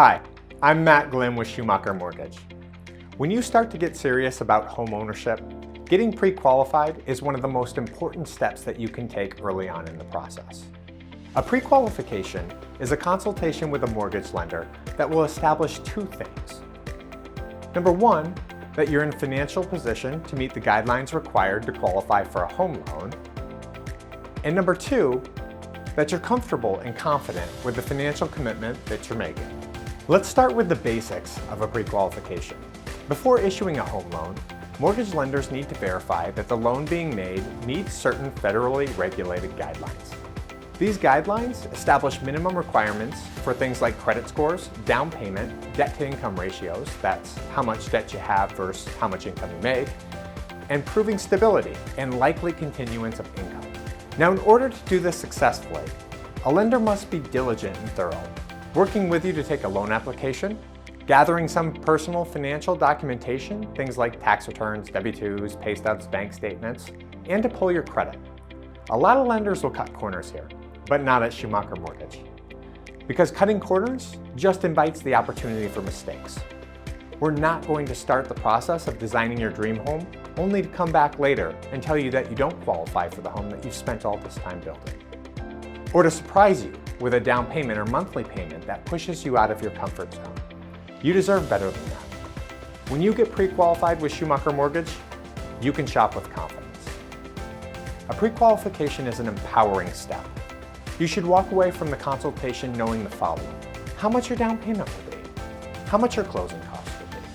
Hi, I'm Matt Glynn with Schumacher Mortgage. When you start to get serious about home ownership, getting pre-qualified is one of the most important steps that you can take early on in the process. A pre-qualification is a consultation with a mortgage lender that will establish two things. Number one, that you're in financial position to meet the guidelines required to qualify for a home loan. And number two, that you're comfortable and confident with the financial commitment that you're making. Let's start with the basics of a pre-qualification. Before issuing a home loan, mortgage lenders need to verify that the loan being made meets certain federally regulated guidelines. These guidelines establish minimum requirements for things like credit scores, down payment, debt-to-income ratios, that's how much debt you have versus how much income you make, and proving stability and likely continuance of income. Now, in order to do this successfully, a lender must be diligent and thorough, working with you to take a loan application, gathering some personal financial documentation, things like tax returns, W-2s, pay stubs, bank statements, and to pull your credit. A lot of lenders will cut corners here, but not at Schumacher Mortgage. Because cutting corners just invites the opportunity for mistakes. We're not going to start the process of designing your dream home only to come back later and tell you that you don't qualify for the home that you've spent all this time building. Or to surprise you with a down payment or monthly payment that pushes you out of your comfort zone. You deserve better than that. When you get pre-qualified with Schumacher Mortgage, you can shop with confidence. A pre-qualification is an empowering step. You should walk away from the consultation knowing the following: how much your down payment will be, how much your closing costs will be,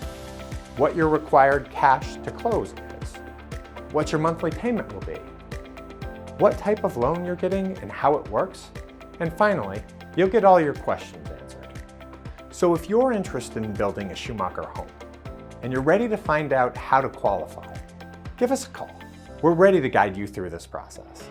what your required cash to close is, what your monthly payment will be, what type of loan you're getting and how it works, and finally, you'll get all your questions answered. So if you're interested in building a Schumacher home and you're ready to find out how to qualify, give us a call. We're ready to guide you through this process.